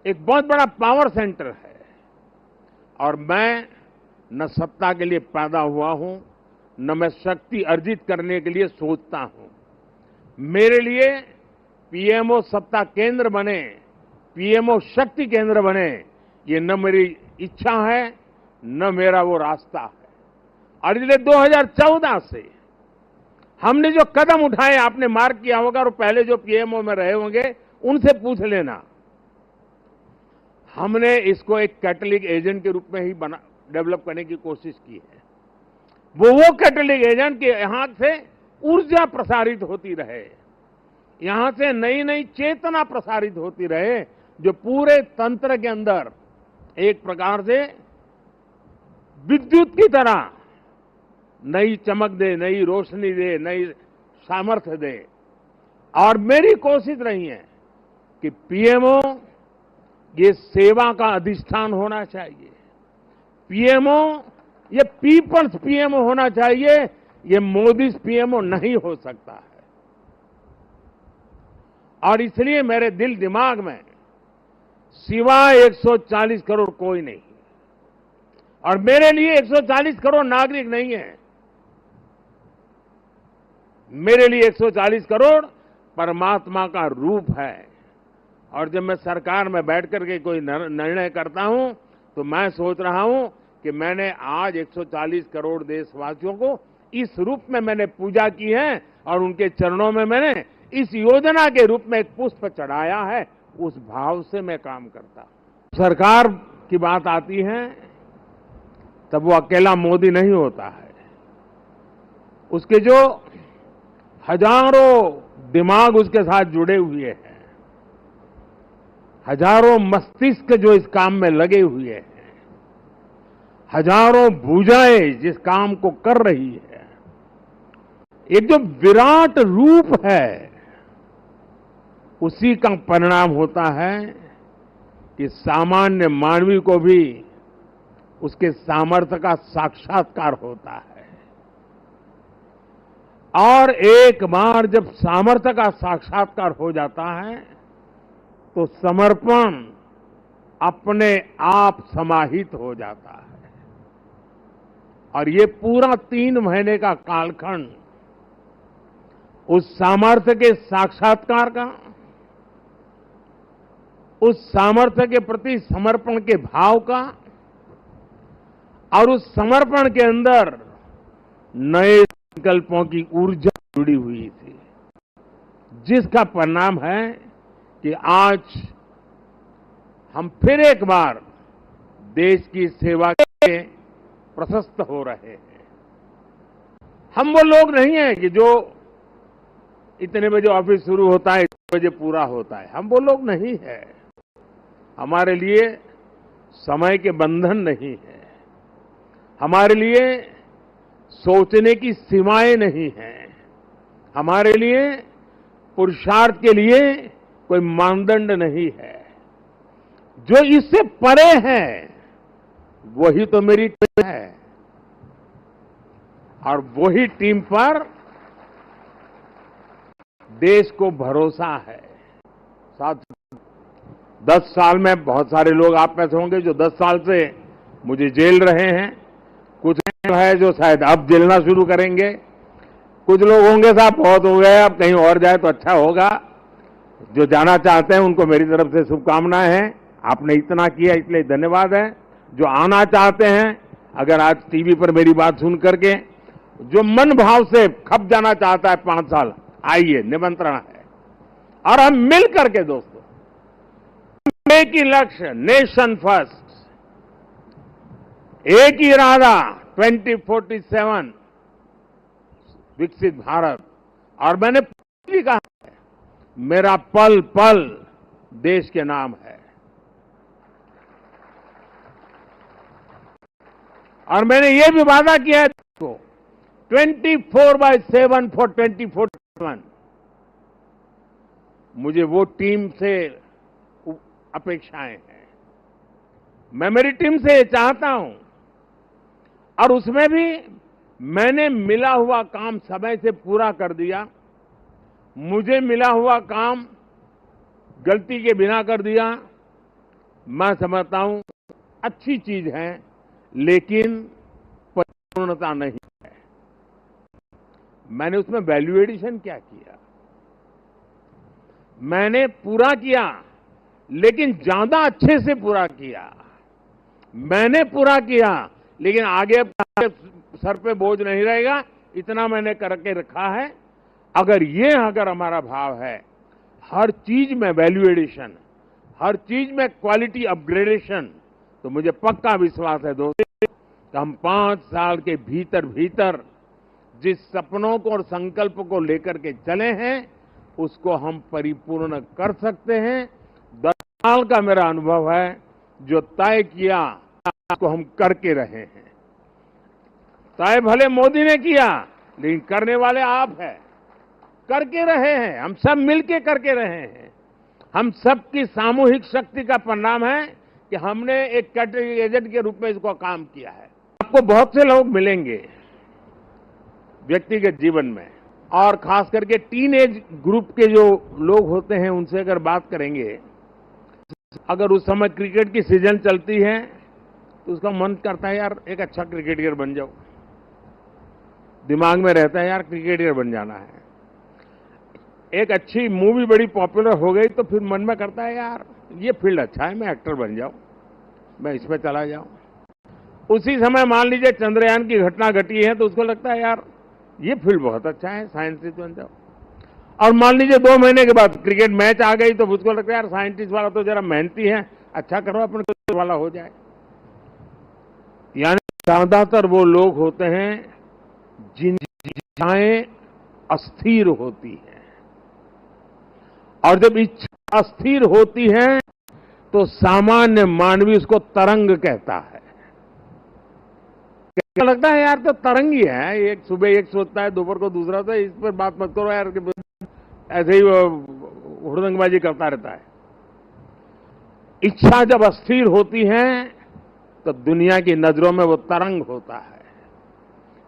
एक बहुत बड़ा पावर सेंटर है और मैं न सत्ता के लिए पैदा हुआ हूं, न मैं शक्ति अर्जित करने के लिए सोचता हूं। मेरे लिए पीएमओ सत्ता केंद्र बने, पीएमओ शक्ति केंद्र बने, ये न मेरी इच्छा है न मेरा वो रास्ता है। और इसलिए 2014 से हमने जो कदम उठाए, आपने मार्क किया होगा और पहले जो पीएमओ में रहे होंगे उनसे पूछ लेना, हमने इसको एक कैटलिक एजेंट के रूप में ही डेवलप करने की कोशिश की है। वो कैटलिक एजेंट के यहां से ऊर्जा प्रसारित होती रहे, यहां से नई नई चेतना प्रसारित होती रहे, जो पूरे तंत्र के अंदर एक प्रकार से विद्युत की तरह नई चमक दे, नई रोशनी दे, नई सामर्थ्य दे। और मेरी कोशिश रही है कि पीएमओ ये सेवा का अधिष्ठान होना चाहिए, पीएमओ ये पीपल्स पीएमओ होना चाहिए, ये मोदी पीएमओ नहीं हो सकता है। और इसलिए मेरे दिल दिमाग में सिवाय 140 करोड़ कोई नहीं, और मेरे लिए 140 करोड़ नागरिक नहीं है, मेरे लिए 140 करोड़ परमात्मा का रूप है। और जब मैं सरकार में बैठ करके कोई निर्णय करता हूं तो मैं सोच रहा हूं कि मैंने आज 140 करोड़ देशवासियों को इस रूप में मैंने पूजा की है और उनके चरणों में मैंने इस योजना के रूप में एक पुष्प चढ़ाया है। उस भाव से मैं काम करता हूं। सरकार की बात आती है तब वो अकेला मोदी नहीं होता है, उसके जो हजारों दिमाग उसके साथ जुड़े हुए हैं, हजारों मस्तिष्क जो इस काम में लगे हुए हैं, हजारों भुजाएं जिस काम को कर रही है, एक जो विराट रूप है, उसी का परिणाम होता है कि सामान्य मानवी को भी उसके सामर्थ्य का साक्षात्कार होता है। और एक बार जब सामर्थ्य का साक्षात्कार हो जाता है तो समर्पण अपने आप समाहित हो जाता है। और ये पूरा 3 महीने का कालखंड उस सामर्थ्य के साक्षात्कार का, उस सामर्थ्य के प्रति समर्पण के भाव का, और उस समर्पण के अंदर नए संकल्पों की ऊर्जा जुड़ी हुई थी, जिसका परिणाम है कि आज हम फिर एक बार देश की सेवा के प्रशस्त हो रहे हैं। हम वो लोग नहीं हैं कि जो इतने बजे ऑफिस शुरू होता है, इतने बजे पूरा होता है, हम वो लोग नहीं है। हमारे लिए समय के बंधन नहीं है, हमारे लिए सोचने की सीमाएं नहीं हैं, हमारे लिए पुरुषार्थ के लिए कोई मानदंड नहीं है। जो इससे परे है वही तो मेरी टीम है, और वही टीम पर देश को भरोसा है। साथ 10 साल में बहुत सारे लोग आप में से होंगे जो 10 साल से मुझे जेल रहे हैं, कुछ है जो शायद अब जेलना शुरू करेंगे, कुछ लोग होंगे साहब बहुत हो गए, अब कहीं और जाए तो अच्छा होगा। जो जाना चाहते हैं उनको मेरी तरफ से शुभकामनाएं हैं। आपने इतना किया इसलिए धन्यवाद है। जो आना चाहते हैं, अगर आज टीवी पर मेरी बात सुन करके जो मन भाव से खप जाना चाहता है 5 साल, आइए, निमंत्रण है। और हम मिल करके दोस्तों, एक ही लक्ष्य, नेशन फर्स्ट, एक ही इरादा, 2047 विकसित भारत। और मैंने भी कहा है, मेरा पल पल देश के नाम है। और मैंने ये भी वादा किया है को 24/7 फॉर 2047। मुझे वो टीम से अपेक्षाएं हैं, मैं मेरी टीम से ये चाहता हूं। और उसमें भी मैंने मिला हुआ काम समय से पूरा कर दिया, मुझे मिला हुआ काम गलती के बिना कर दिया, मैं समझता हूं अच्छी चीज है, लेकिन परिपूर्णता नहीं है। मैंने उसमें वैल्यू एडिशन क्या किया? मैंने पूरा किया, लेकिन ज्यादा अच्छे से पूरा किया। मैंने पूरा किया, लेकिन आगे सर पे बोझ नहीं रहेगा, इतना मैंने करके रखा है। अगर हमारा भाव है, हर चीज में वैल्यू एडिशन, हर चीज में क्वालिटी अपग्रेडेशन, तो मुझे पक्का विश्वास है दोस्तों कि हम 5 साल के भीतर भीतर जिस सपनों को और संकल्प को लेकर के चले हैं, उसको हम परिपूर्ण कर सकते हैं। 10 साल का मेरा अनुभव है, जो तय किया उसको हम करके रहे हैं। तय भले मोदी ने किया, लेकिन करने वाले आप हैं, करके रहे हैं। हम सब मिलके करके रहे हैं। हम सबकी सामूहिक शक्ति का परिणाम है कि हमने एक कैटेगरी एजेंट के रूप में इसको काम किया है। आपको बहुत से लोग मिलेंगे व्यक्तिगत जीवन में, और खास करके टीन एज ग्रुप के जो लोग होते हैं, उनसे अगर बात करेंगे, अगर उस समय क्रिकेट की सीजन चलती है तो उसका मन करता है यार एक अच्छा क्रिकेटर बन जाओ। दिमाग में रहता है यार क्रिकेटर बन जाना है। एक अच्छी मूवी बड़ी पॉपुलर हो गई तो फिर मन में करता है यार ये फील्ड अच्छा है, मैं एक्टर बन जाऊं, मैं इसमें चला जाऊं। उसी समय मान लीजिए चंद्रयान की घटना घटी है तो उसको लगता है यार ये फील्ड बहुत अच्छा है, साइंटिस्ट बन जाओ। और मान लीजिए 2 महीने के बाद क्रिकेट मैच आ गई तो उसको लगता है यार साइंटिस्ट वाला तो जरा मेहनती है, अच्छा करो अपने वाला हो जाए। यानी ज्यादातर वो लोग होते हैं जिनकी इच्छाएं अस्थिर होती हैं, और जब इच्छा अस्थिर होती है तो सामान्य मानवी उसको तरंग कहता है। क्या लगता है यार तो तरंग ही है, एक सुबह एक सोचता है, दोपहर को दूसरा, तो इस पर बात मत करो यार, ऐसे ही हुड़दंगबाजी करता रहता है। इच्छा जब अस्थिर होती है तो दुनिया की नजरों में वो तरंग होता है,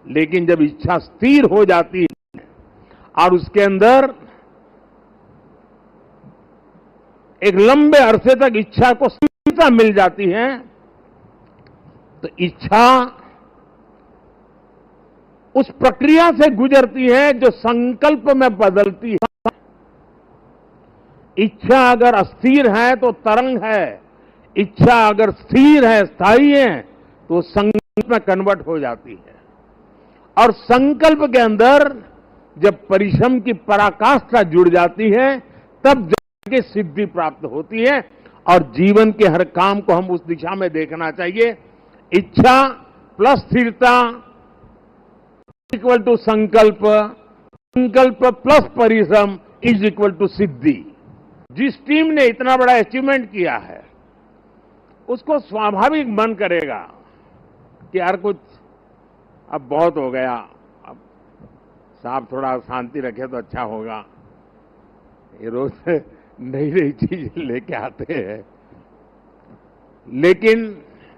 लेकिन जब इच्छा स्थिर हो जाती है और उसके अंदर एक लंबे अरसे तक इच्छा को स्थिरता मिल जाती है, तो इच्छा उस प्रक्रिया से गुजरती है जो संकल्प में बदलती है। इच्छा अगर अस्थिर है तो तरंग है, इच्छा अगर स्थिर है, स्थायी है, तो संकल्प में कन्वर्ट हो जाती है। और संकल्प के अंदर जब परिश्रम की पराकाष्ठा जुड़ जाती है, तब जाके सिद्धि प्राप्त होती है। और जीवन के हर काम को हम उस दिशा में देखना चाहिए। इच्छा प्लस स्थिरता इक्वल टू संकल्प, संकल्प प्लस परिश्रम इज इक्वल टू सिद्धि। जिस टीम ने इतना बड़ा अचीवमेंट किया है, उसको स्वाभाविक मन करेगा कि यार कुछ अब बहुत हो गया, अब साहब थोड़ा शांति रखे तो अच्छा होगा। ये रोज नई नई चीज लेके आते हैं, लेकिन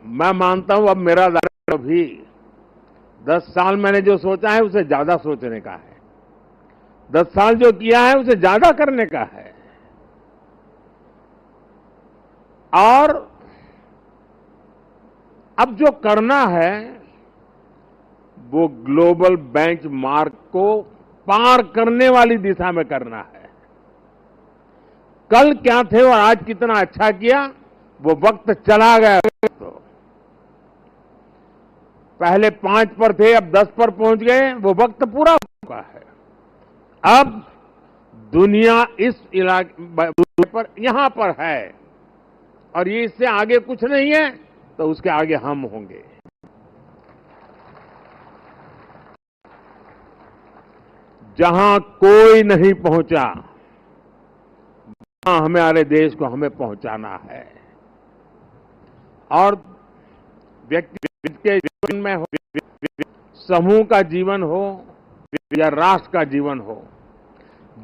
मैं मानता हूं अब मेरा दायित्व भी 10 साल मैंने जो सोचा है उसे ज्यादा सोचने का है, 10 साल जो किया है उसे ज्यादा करने का है। और अब जो करना है वो ग्लोबल बेंचमार्क को पार करने वाली दिशा में करना है। कल क्या थे और आज कितना अच्छा किया, वो वक्त चला गया। तो पहले 5 पर थे, अब 10 पर पहुंच गए, वो वक्त पूरा हो चुका है। अब दुनिया इस इलाके पर यहां पर है, और ये इससे आगे कुछ नहीं है, तो उसके आगे हम होंगे। जहां कोई नहीं पहुंचा, वहां हमारे देश को हमें पहुंचाना है। और व्यक्ति के जीवन में हो, समूह का जीवन हो या राष्ट्र का जीवन हो,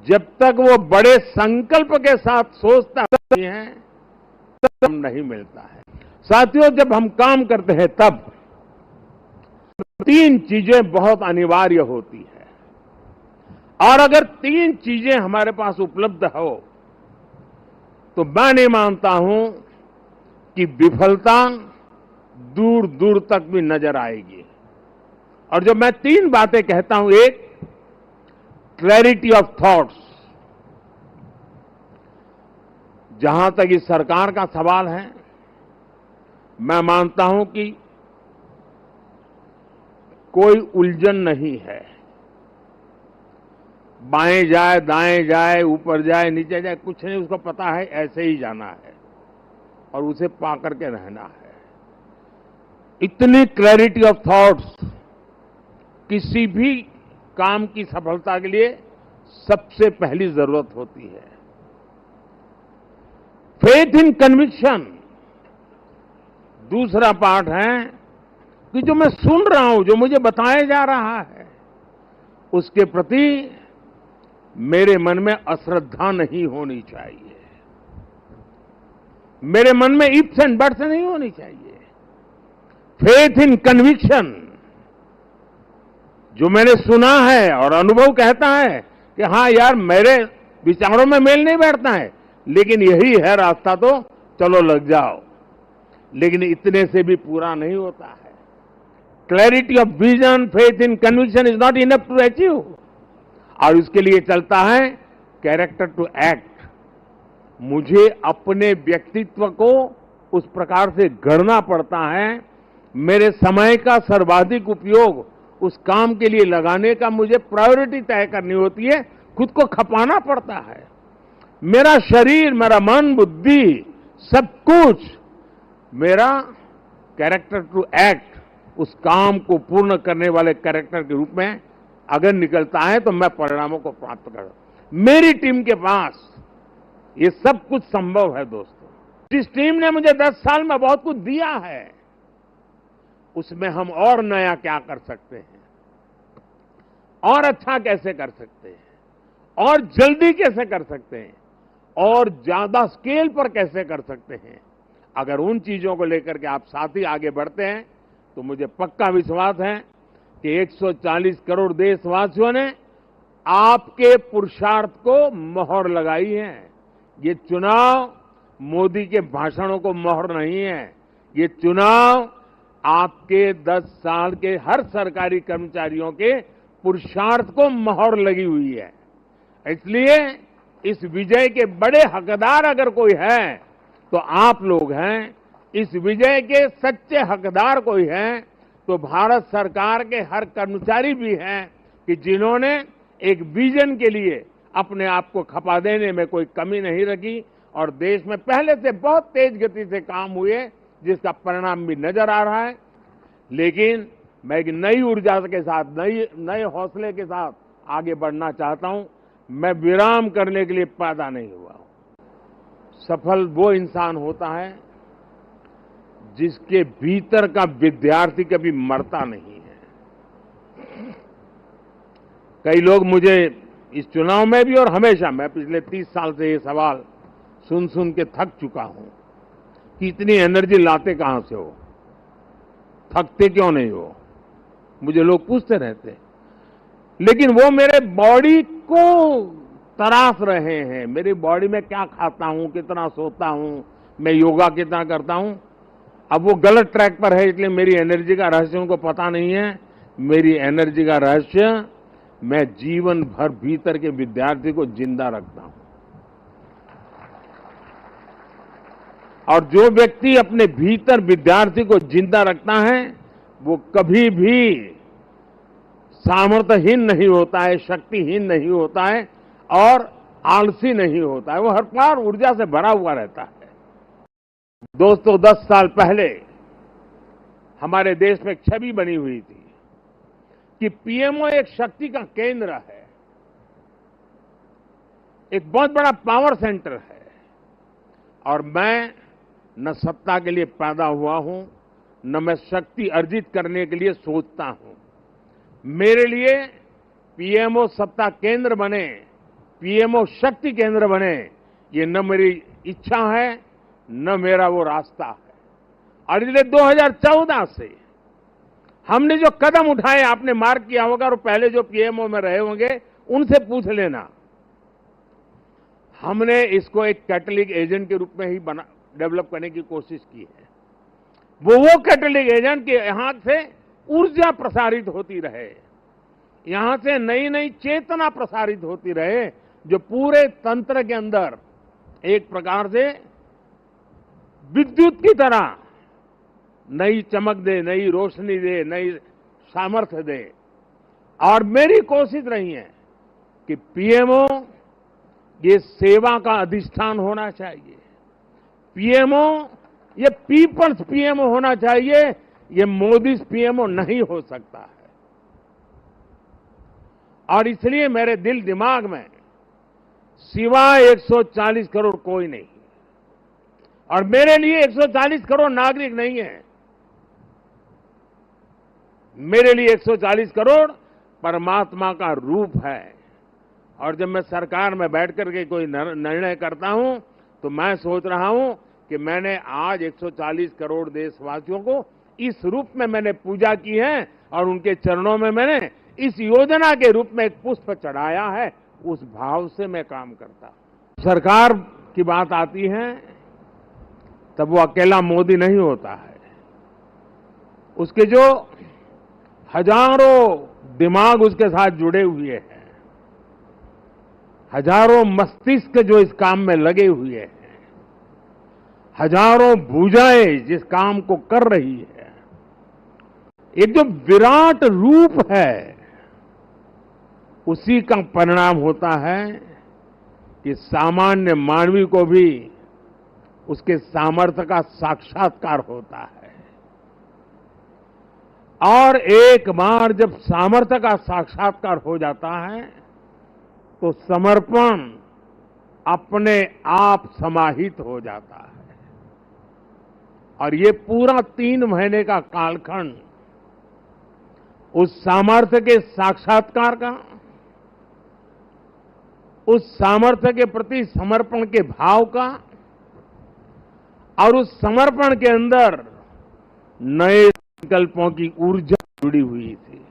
जब तक वो बड़े संकल्प के साथ सोचता है तब नहीं मिलता है। साथियों, जब हम काम करते हैं तब 3 चीजें बहुत अनिवार्य होती है, और अगर 3 चीजें हमारे पास उपलब्ध हो तो मैं नहीं मानता हूं कि विफलता दूर दूर तक भी नजर आएगी। और जब मैं 3 बातें कहता हूं, एक, क्लैरिटी ऑफ थॉट्स। जहां तक इस सरकार का सवाल है, मैं मानता हूं कि कोई उलझन नहीं है। बाएं जाए, दाएं जाए, ऊपर जाए, नीचे जाए, कुछ नहीं, उसको पता है ऐसे ही जाना है और उसे पा करके रहना है। इतनी क्लैरिटी ऑफ थॉट्स किसी भी काम की सफलता के लिए सबसे पहली जरूरत होती है। फेथ इन कन्विक्शन दूसरा पार्ट है कि जो मैं सुन रहा हूं, जो मुझे बताया जा रहा है, उसके प्रति मेरे मन में अश्रद्धा नहीं होनी चाहिए, मेरे मन में इफ्स एंड बट्स नहीं होनी चाहिए। फेथ इन कन्विक्शन, जो मैंने सुना है और अनुभव कहता है कि हां यार, मेरे विचारों में मेल नहीं बैठता है, लेकिन यही है रास्ता, तो चलो लग जाओ। लेकिन इतने से भी पूरा नहीं होता है। Clarity of vision, faith in conviction is not enough to achieve. और इसके लिए चलता है कैरेक्टर टू एक्ट। मुझे अपने व्यक्तित्व को उस प्रकार से गढ़ना पड़ता है, मेरे समय का सर्वाधिक उपयोग उस काम के लिए लगाने का मुझे प्रायोरिटी तय करनी होती है, खुद को खपाना पड़ता है। मेरा शरीर, मेरा मन, बुद्धि, सब कुछ मेरा कैरेक्टर टू एक्ट, उस काम को पूर्ण करने वाले कैरेक्टर के रूप में अगर निकलता है तो मैं परिणामों को प्राप्त कर। मेरी टीम के पास ये सब कुछ संभव है दोस्तों। जिस टीम ने मुझे 10 साल में बहुत कुछ दिया है, उसमें हम और नया क्या कर सकते हैं, और अच्छा कैसे कर सकते हैं, और जल्दी कैसे कर सकते हैं, और ज्यादा स्केल पर कैसे कर सकते हैं। अगर उन चीजों को लेकर के आप साथ ही आगे बढ़ते हैं तो मुझे पक्का विश्वास है कि 140 करोड़ देशवासियों ने आपके पुरुषार्थ को मोहर लगाई है। ये चुनाव मोदी के भाषणों को मोहर नहीं है, ये चुनाव आपके 10 साल के हर सरकारी कर्मचारियों के पुरुषार्थ को मोहर लगी हुई है। इसलिए इस विजय के बड़े हकदार अगर कोई है तो आप लोग हैं। इस विजय के सच्चे हकदार कोई हैं तो भारत सरकार के हर कर्मचारी भी हैं कि जिन्होंने एक विजन के लिए अपने आप को खपा देने में कोई कमी नहीं रखी और देश में पहले से बहुत तेज गति से काम हुए, जिसका परिणाम भी नजर आ रहा है। लेकिन मैं एक नई ऊर्जा के साथ, नए हौसले के साथ आगे बढ़ना चाहता हूं। मैं विराम करने के लिए पैदा नहीं हुआ हूं। सफल वो इंसान होता है जिसके भीतर का विद्यार्थी कभी मरता नहीं है। कई लोग मुझे इस चुनाव में भी और हमेशा, मैं पिछले 30 साल से ये सवाल सुन सुन के थक चुका हूं कि इतनी एनर्जी लाते कहां से हो, थकते क्यों नहीं हो, मुझे लोग पूछते रहते। लेकिन वो मेरे बॉडी को तराश रहे हैं, मेरी बॉडी में क्या खाता हूं, कितना सोता हूं, मैं योगा कितना करता हूं। अब वो गलत ट्रैक पर है, इसलिए मेरी एनर्जी का रहस्य उनको पता नहीं है। मेरी एनर्जी का रहस्य, मैं जीवन भर भीतर के विद्यार्थी को जिंदा रखता हूं। और जो व्यक्ति अपने भीतर विद्यार्थी को जिंदा रखता है वो कभी भी सामर्थ्यहीन नहीं होता है, शक्तिहीन नहीं होता है और आलसी नहीं होता है। वो हर बार ऊर्जा से भरा हुआ रहता है। दोस्तों, 10 साल पहले हमारे देश में एक छवि बनी हुई थी कि पीएमओ एक शक्ति का केंद्र है, एक बहुत बड़ा पावर सेंटर है। और मैं न सत्ता के लिए पैदा हुआ हूं, न मैं शक्ति अर्जित करने के लिए सोचता हूं। मेरे लिए पीएमओ सत्ता केंद्र बने, पीएमओ शक्ति केंद्र बने, ये न मेरी इच्छा है न मेरा वो रास्ता है। और इसलिए 2014 से हमने जो कदम उठाए, आपने मार्क किया होगा, और पहले जो पीएमओ में रहे होंगे उनसे पूछ लेना, हमने इसको एक कैटलिक एजेंट के रूप में ही डेवलप करने की कोशिश की है। वो कैटलिटिक एजेंट कि यहां से ऊर्जा प्रसारित होती रहे, यहां से नई नई चेतना प्रसारित होती रहे, जो पूरे तंत्र के अंदर एक प्रकार से विद्युत की तरह नई चमक दे, नई रोशनी दे, नई सामर्थ्य दे। और मेरी कोशिश रही है कि पीएमओ ये सेवा का अधिष्ठान होना चाहिए, पीएमओ ये पीपल्स पीएमओ होना चाहिए, ये मोदी पीएमओ नहीं हो सकता है। और इसलिए मेरे दिल दिमाग में सिवाय 140 करोड़ कोई नहीं, और मेरे लिए 140 करोड़ नागरिक नहीं है, मेरे लिए 140 करोड़ परमात्मा का रूप है। और जब मैं सरकार में बैठ करके कोई निर्णय करता हूं तो मैं सोच रहा हूं कि मैंने आज 140 करोड़ देशवासियों को इस रूप में मैंने पूजा की है, और उनके चरणों में मैंने इस योजना के रूप में एक पुष्प चढ़ाया है। उस भाव से मैं काम करता हूं। सरकार की बात आती है तब वो अकेला मोदी नहीं होता है, उसके जो हजारों दिमाग उसके साथ जुड़े हुए हैं, हजारों मस्तिष्क जो इस काम में लगे हुए हैं, हजारों भुजाएं जिस काम को कर रही है, एक जो विराट रूप है, उसी का परिणाम होता है कि सामान्य मानवी को भी उसके सामर्थ्य का साक्षात्कार होता है। और एक बार जब सामर्थ्य का साक्षात्कार हो जाता है तो समर्पण अपने आप समाहित हो जाता है। और ये पूरा 3 महीने का कालखंड उस सामर्थ्य के साक्षात्कार का, उस सामर्थ्य के प्रति समर्पण के भाव का, और उस समर्पण के अंदर नए संकल्पों की ऊर्जा जुड़ी हुई थी,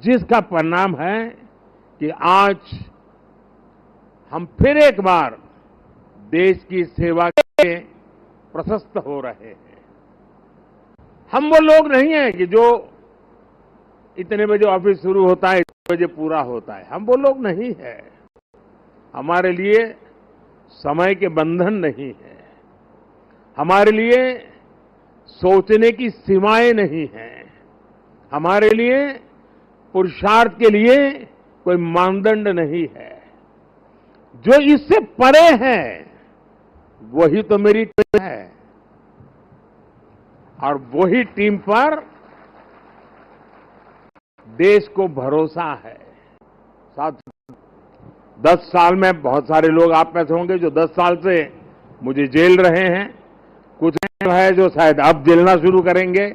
जिसका परिणाम है कि आज हम फिर एक बार देश की सेवा के प्रशस्त हो रहे हैं। हम वो लोग नहीं हैं कि जो इतने बजे ऑफिस शुरू होता है, इतने बजे पूरा होता है, हम वो लोग नहीं है। हमारे लिए समय के बंधन नहीं है, हमारे लिए सोचने की सीमाएं नहीं हैं, हमारे लिए पुरुषार्थ के लिए कोई मानदंड नहीं है। जो इससे परे है वही तो मेरी टीम है, और वही टीम पर देश को भरोसा है। साथ 10 साल में बहुत सारे लोग आप में से होंगे जो 10 साल से मुझे जेल रहे हैं, कुछ है जो शायद अब जेलना शुरू करेंगे,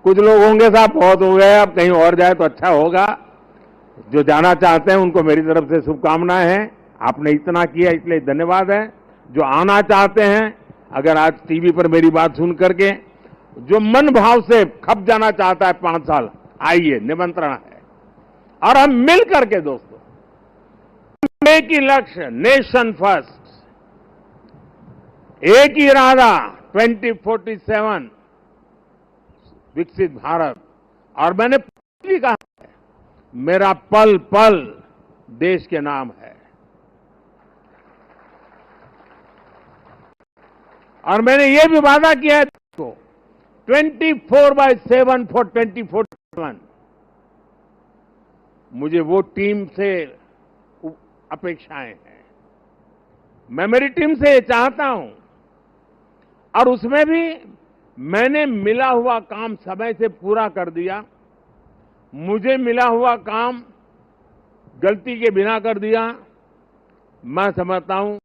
कुछ लोग होंगे साहब बहुत हो गए, अब कहीं और जाए तो अच्छा होगा। जो जाना चाहते हैं उनको मेरी तरफ से शुभकामनाएं हैं। आपने इतना किया इसलिए धन्यवाद है। जो आना चाहते हैं, अगर आज टीवी पर मेरी बात सुन करके जो मन भाव से खप जाना चाहता है 5 साल, आइए, निमंत्रण है। और हम मिल करके दोस्तों, एक ही लक्ष्य, नेशन फर्स्ट, एक ही इरादा 2047 विकसित भारत। और मैंने भी कहा है, मेरा पल पल देश के नाम है। और मैंने ये भी वादा किया है को 24/7 फॉर 2047। मुझे वो टीम से अपेक्षाएं हैं, मैं मेरी टीम से चाहता हूं, और उसमें भी मैंने मिला हुआ काम समय से पूरा कर दिया, मुझे मिला हुआ काम गलती के बिना कर दिया। मैं समझता हूं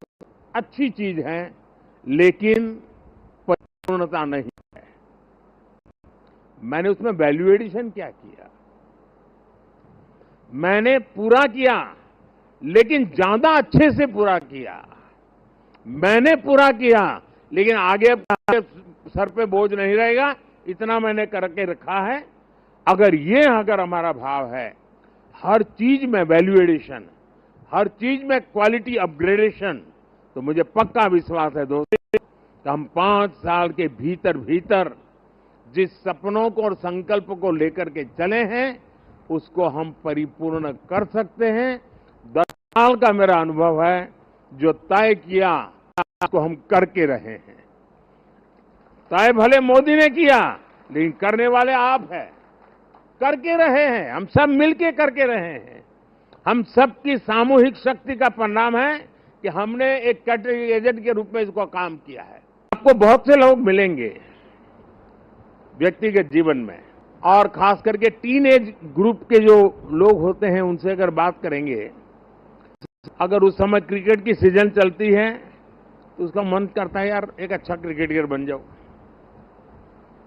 अच्छी चीज है, लेकिन परिपूर्णता नहीं है। मैंने उसमें वैल्यू एडिशन क्या किया, मैंने पूरा किया, लेकिन ज्यादा अच्छे से पूरा किया। मैंने पूरा किया, लेकिन आगे सर पे बोझ नहीं रहेगा, इतना मैंने करके रखा है। अगर हमारा भाव है, हर चीज में वैल्यू एडिशन, हर चीज में क्वालिटी अपग्रेडेशन, तो मुझे पक्का विश्वास है दोस्तों कि हम 5 साल के भीतर भीतर जिस सपनों को और संकल्प को लेकर के चले हैं उसको हम परिपूर्ण कर सकते हैं। 10 साल का मेरा अनुभव है, जो तय किया उसको हम करके रहे हैं। तय भले मोदी ने किया, लेकिन करने वाले आप हैं, करके रहे हैं, हम सब मिलके करके रहे हैं। हम सबकी सामूहिक शक्ति का परिणाम है कि हमने एक कैटेगरी एजेंट के रूप में इसको काम किया है। आपको बहुत से लोग मिलेंगे व्यक्तिगत जीवन में, और खास करके टीनेज ग्रुप के जो लोग होते हैं उनसे अगर बात करेंगे, अगर उस समय क्रिकेट की सीजन चलती है तो उसका मन करता है यार एक अच्छा क्रिकेटर बन जाओ,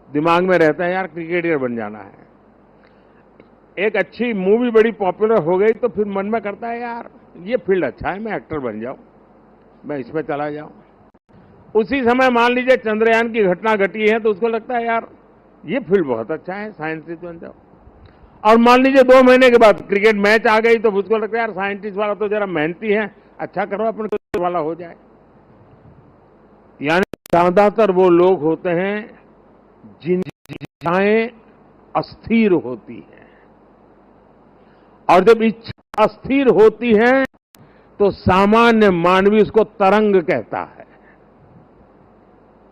दिमाग में रहता है यार क्रिकेटर बन जाना है। एक अच्छी मूवी बड़ी पॉपुलर हो गई तो फिर मन में करता है यार ये फील्ड अच्छा है, मैं एक्टर बन जाऊं, मैं इसमें चला जाऊं। उसी समय मान लीजिए चंद्रयान की घटना घटी है तो उसको लगता है यार ये फील्ड बहुत अच्छा है, साइंटिस्ट बन जाओ। और मान लीजिए 2 महीने के बाद क्रिकेट मैच आ गई तो उसको लगता है यार साइंटिस्ट वाला तो जरा मेहनती है, अच्छा करो अपने क्रिकेट वाला हो जाए। यानी ज्यादातर वो लोग होते हैं जिनकी इच्छाएं अस्थिर होती हैं, और जब इच्छा अस्थिर होती है तो सामान्य मानवी उसको तरंग कहता है।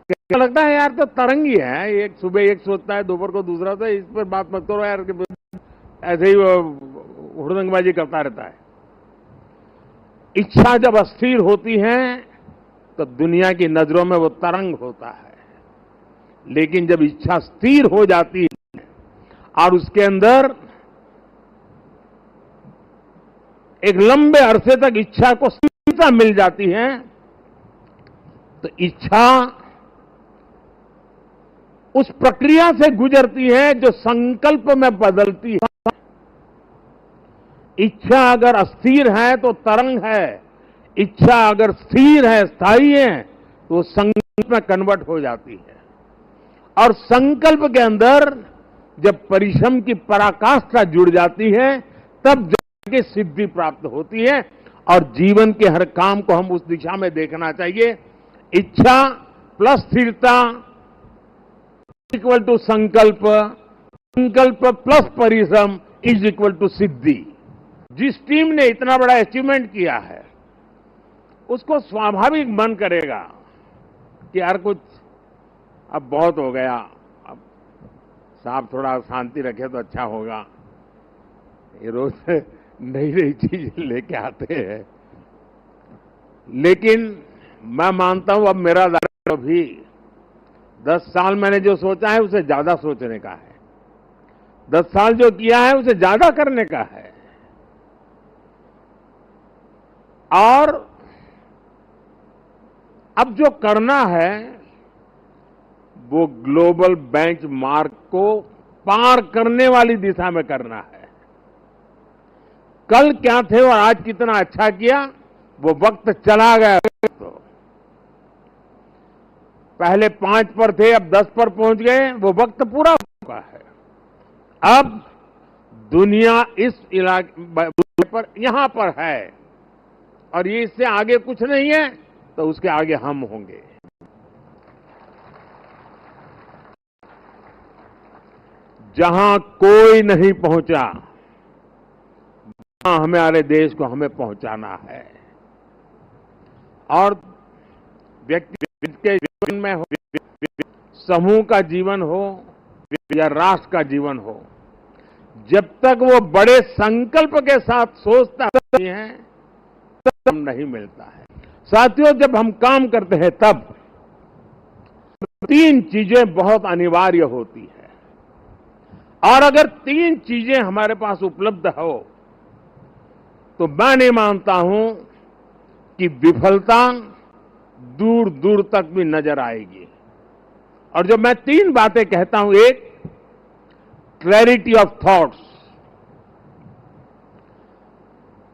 क्या लगता है यार तो तरंग ही है, एक सुबह एक सोचता है, दोपहर को दूसरा होता है, इस पर बात मत करो यार, ऐसे ही हुड़दंगबाजी करता रहता है। इच्छा जब अस्थिर होती है तो दुनिया की नजरों में वो तरंग होता है, लेकिन जब इच्छा स्थिर हो जाती है और उसके अंदर एक लंबे अरसे तक इच्छा को स्थिरता मिल जाती है तो इच्छा उस प्रक्रिया से गुजरती है जो संकल्प में बदलती है। इच्छा अगर अस्थिर है तो तरंग है, इच्छा अगर स्थिर है, स्थायी है, तो संकल्प में कन्वर्ट हो जाती है। और संकल्प के अंदर जब परिश्रम की पराकाष्ठा जुड़ जाती है तब जाके सिद्धि प्राप्त होती है। और जीवन के हर काम को हम उस दिशा में देखना चाहिए। इच्छा प्लस स्थिरता इक्वल टू संकल्प, संकल्प प्लस परिश्रम इज इक्वल टू सिद्धि। जिस टीम ने इतना बड़ा अचीवमेंट किया है उसको स्वाभाविक मन करेगा कि यार कुछ अब बहुत हो गया, अब साहब थोड़ा शांति रखे तो अच्छा होगा। ये रोज नई नई चीज लेके आते हैं, लेकिन मैं मानता हूं अब मेरा दायित्व भी 10 साल मैंने जो सोचा है उसे ज्यादा सोचने का है, 10 साल जो किया है उसे ज्यादा करने का है। और अब जो करना है वो ग्लोबल बेंचमार्क को पार करने वाली दिशा में करना है। कल क्या थे और आज कितना अच्छा किया वो वक्त चला गया। तो पहले 5 पर थे, अब 10 पर पहुंच गए, वो वक्त पूरा हो चुका है। अब दुनिया इस इलाके पर यहां पर है और ये इससे आगे कुछ नहीं है, तो उसके आगे हम होंगे। जहां कोई नहीं पहुंचा वहां हमारे देश को हमें पहुंचाना है। और व्यक्ति के जीवन में हो, समूह का जीवन हो या राष्ट्र का जीवन हो, जब तक वो बड़े संकल्प के साथ सोचता है तब नहीं मिलता है। साथियों, जब हम काम करते हैं तब 3 चीजें बहुत अनिवार्य होती है, और अगर 3 चीजें हमारे पास उपलब्ध हो तो मैं नहीं मानता हूं कि विफलता दूर दूर तक भी नजर आएगी। और जब मैं 3 बातें कहता हूं, एक क्लैरिटी ऑफ थॉट्स,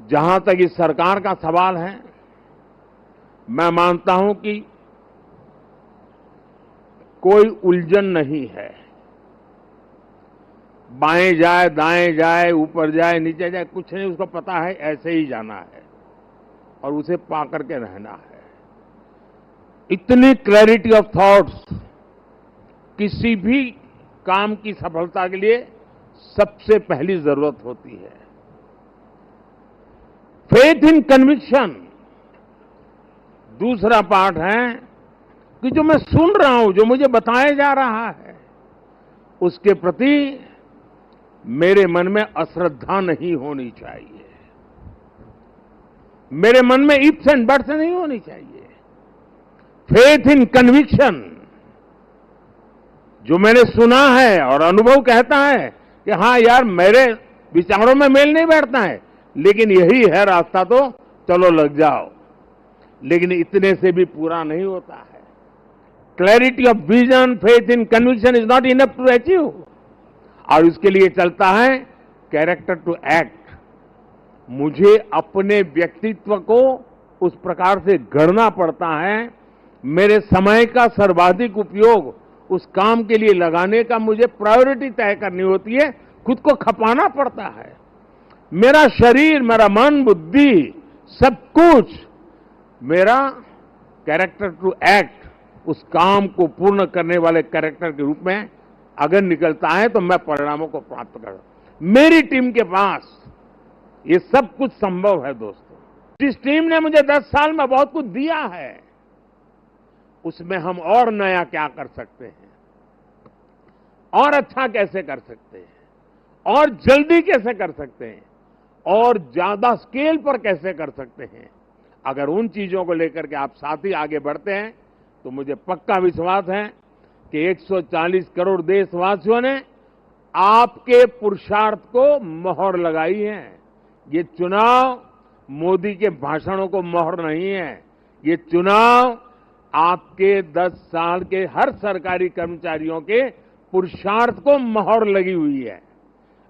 जहां तक इस सरकार का सवाल है, मैं मानता हूं कि कोई उलझन नहीं है। बाएं जाए, दाएं जाए, ऊपर जाए, नीचे जाए, कुछ नहीं, उसको पता है ऐसे ही जाना है और उसे पा करके रहना है। इतनी क्लैरिटी ऑफ थॉट्स किसी भी काम की सफलता के लिए सबसे पहली जरूरत होती है। फेथ इन कन्विक्शन दूसरा पार्ट है कि जो मैं सुन रहा हूं, जो मुझे बताया जा रहा है, उसके प्रति मेरे मन में अश्रद्धा नहीं होनी चाहिए, मेरे मन में इफ्स एंड बट्स नहीं होनी चाहिए। फेथ इन कन्विक्शन, जो मैंने सुना है और अनुभव कहता है कि हां यार मेरे विचारों में मेल नहीं बैठता है, लेकिन यही है रास्ता, तो चलो लग जाओ। लेकिन इतने से भी पूरा नहीं होता है। Clarity of vision, faith in conviction is not enough to achieve. और इसके लिए चलता है कैरेक्टर टू एक्ट। मुझे अपने व्यक्तित्व को उस प्रकार से गढ़ना पड़ता है, मेरे समय का सर्वाधिक उपयोग उस काम के लिए लगाने का मुझे प्रायोरिटी तय करनी होती है, खुद को खपाना पड़ता है। मेरा शरीर, मेरा मन, बुद्धि, सब कुछ मेरा कैरेक्टर टू एक्ट, उस काम को पूर्ण करने वाले कैरेक्टर के रूप में अगर निकलता है तो मैं परिणामों को प्राप्त कर। मेरी टीम के पास ये सब कुछ संभव है दोस्तों। जिस टीम ने मुझे 10 साल में बहुत कुछ दिया है, उसमें हम और नया क्या कर सकते हैं, और अच्छा कैसे कर सकते हैं, और जल्दी कैसे कर सकते हैं, और ज्यादा स्केल पर कैसे कर सकते हैं। अगर उन चीजों को लेकर के आप साथ ही आगे बढ़ते हैं तो मुझे पक्का विश्वास है कि 140 करोड़ देशवासियों ने आपके पुरुषार्थ को मोहर लगाई है। ये चुनाव मोदी के भाषणों को मोहर नहीं है, ये चुनाव आपके 10 साल के हर सरकारी कर्मचारियों के पुरुषार्थ को मोहर लगी हुई है।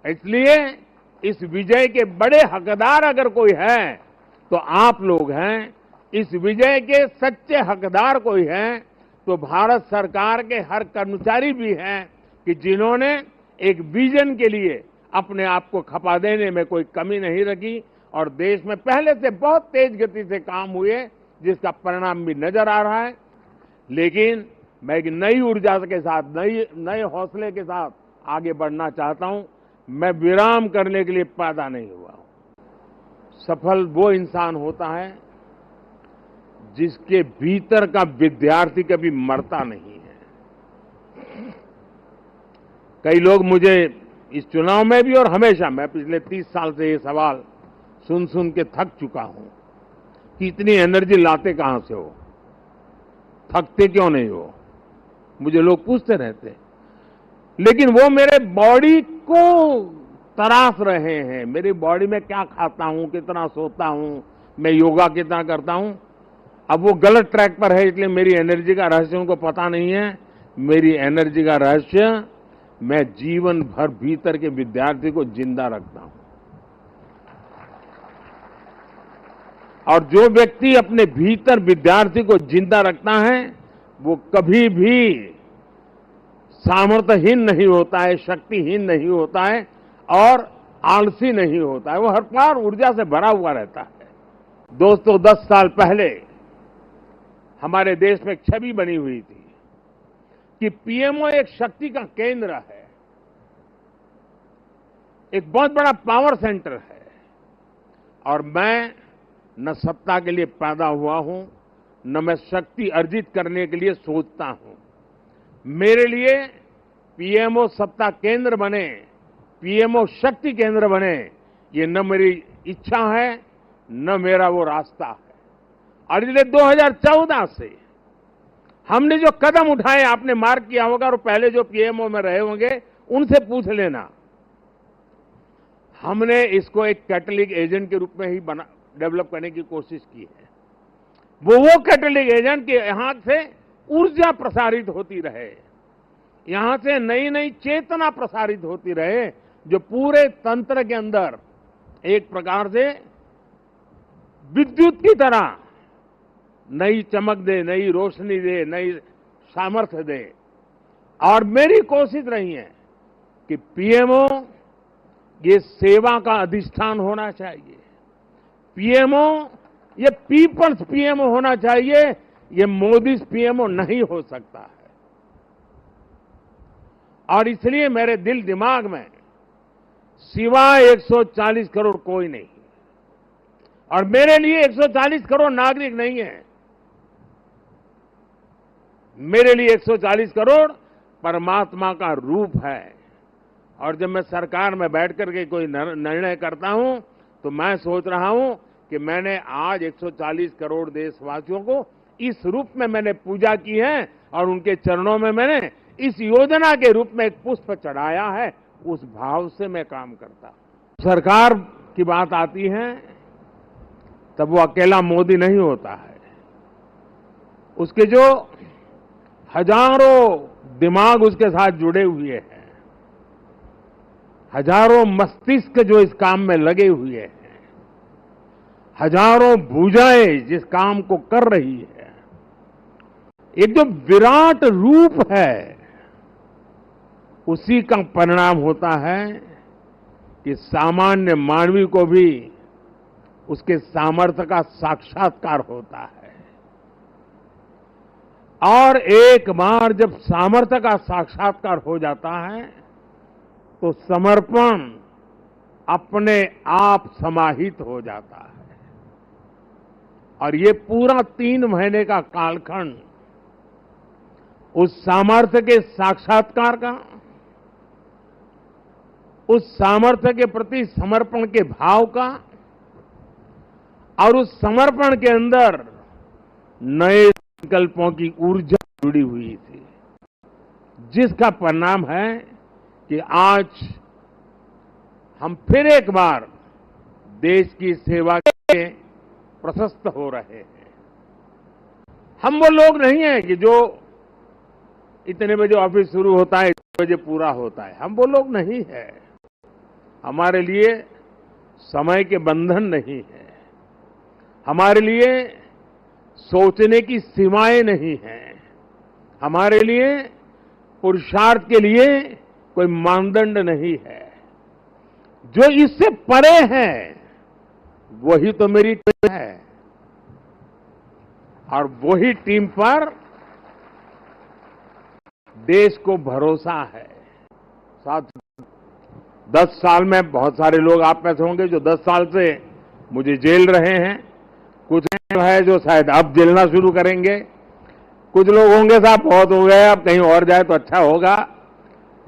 इसलिए इस विजय के बड़े हकदार अगर कोई है तो आप लोग हैं। इस विजय के सच्चे हकदार कोई है तो भारत सरकार के हर कर्मचारी भी हैं कि जिन्होंने एक विजन के लिए अपने आप को खपा देने में कोई कमी नहीं रखी, और देश में पहले से बहुत तेज गति से काम हुए जिसका परिणाम भी नजर आ रहा है। लेकिन मैं एक नई ऊर्जा के साथ, नए हौसले के साथ आगे बढ़ना चाहता हूं। मैं विराम करने के लिए पैदा नहीं हुआ हूं। सफल वो इंसान होता है जिसके भीतर का विद्यार्थी कभी मरता नहीं है। कई लोग मुझे इस चुनाव में भी और हमेशा, मैं पिछले 30 साल से ये सवाल सुन सुन के थक चुका हूं कि इतनी एनर्जी लाते कहां से हो, थकते क्यों नहीं हो, मुझे लोग पूछते रहते। लेकिन वो मेरे बॉडी को तराश रहे हैं, मेरी बॉडी में क्या खाता हूं, कितना सोता हूं, मैं योगा कितना करता हूं। अब वो गलत ट्रैक पर है, इसलिए मेरी एनर्जी का रहस्य उनको पता नहीं है। मेरी एनर्जी का रहस्य, मैं जीवन भर भीतर के विद्यार्थी को जिंदा रखता हूं। और जो व्यक्ति अपने भीतर विद्यार्थी को जिंदा रखता है वो कभी भी सामर्थ्यहीन नहीं होता है, शक्तिहीन नहीं होता है और आलसी नहीं होता है। वो हर बार ऊर्जा से भरा हुआ रहता है। दोस्तों, 10 साल पहले हमारे देश में एक छवि बनी हुई थी कि पीएमओ एक शक्ति का केंद्र है, एक बहुत बड़ा पावर सेंटर है। और मैं न सत्ता के लिए पैदा हुआ हूं, न मैं शक्ति अर्जित करने के लिए सोचता हूं। मेरे लिए पीएमओ सत्ता केंद्र बने, पीएमओ शक्ति केंद्र बने, ये न मेरी इच्छा है न मेरा वो रास्ता है। और इसलिए 2014 से हमने जो कदम उठाए, आपने मार्क किया होगा, और पहले जो पीएमओ में रहे होंगे उनसे पूछ लेना, हमने इसको एक कैटलिक एजेंट के रूप में ही डेवलप करने की कोशिश की है। वो कैटलिक एजेंट के यहां से ऊर्जा प्रसारित होती रहे, यहां से नई नई चेतना प्रसारित होती रहे, जो पूरे तंत्र के अंदर एक प्रकार से विद्युत की तरह नई चमक दे, नई रोशनी दे, नई सामर्थ्य दे। और मेरी कोशिश रही है कि पीएमओ ये सेवा का अधिष्ठान होना चाहिए, पीएमओ ये पीपल्स पीएमओ होना चाहिए, ये मोदी पीएमओ नहीं हो सकता है। और इसलिए मेरे दिल दिमाग में सिवाय 140 करोड़ कोई नहीं। और मेरे लिए 140 करोड़ नागरिक नहीं है, मेरे लिए 140 करोड़ परमात्मा का रूप है। और जब मैं सरकार में बैठ करके कोई निर्णय करता हूं तो मैं सोच रहा हूं कि मैंने आज 140 करोड़ देशवासियों को इस रूप में मैंने पूजा की है और उनके चरणों में मैंने इस योजना के रूप में एक पुष्प चढ़ाया है। उस भाव से मैं काम करता हूं। सरकार की बात आती है तब वो अकेला मोदी नहीं होता है, उसके जो हजारों दिमाग उसके साथ जुड़े हुए हैं, हजारों मस्तिष्क जो इस काम में लगे हुए हैं, हजारों भुजाएं जिस काम को कर रही है, एक जो विराट रूप है, उसी का परिणाम होता है कि सामान्य मानवी को भी उसके सामर्थ्य का साक्षात्कार होता है। और एक बार जब सामर्थ्य का साक्षात्कार हो जाता है तो समर्पण अपने आप समाहित हो जाता है। और ये पूरा 3 महीने का कालखंड उस सामर्थ्य के साक्षात्कार का, उस सामर्थ्य के प्रति समर्पण के भाव का और उस समर्पण के अंदर नए संकल्पों की ऊर्जा जुड़ी हुई थी, जिसका परिणाम है कि आज हम फिर एक बार देश की सेवा के प्रशस्त हो रहे हैं। हम वो लोग नहीं हैं कि जो इतने बजे ऑफिस शुरू होता है, इतने बजे पूरा होता है। हम वो लोग नहीं है। हमारे लिए समय के बंधन नहीं है, हमारे लिए सोचने की सीमाएं नहीं हैं, हमारे लिए पुरुषार्थ के लिए कोई मानदंड नहीं है। जो इससे परे है वही तो मेरी टीम है। और वही टीम पर देश को भरोसा है। साथ 10 साल में बहुत सारे लोग आप में से होंगे जो 10 साल से मुझे जेल रहे हैं, कुछ है जो शायद अब जेलना शुरू करेंगे, कुछ लोग होंगे साहब बहुत हो गए अब कहीं और जाए तो अच्छा होगा।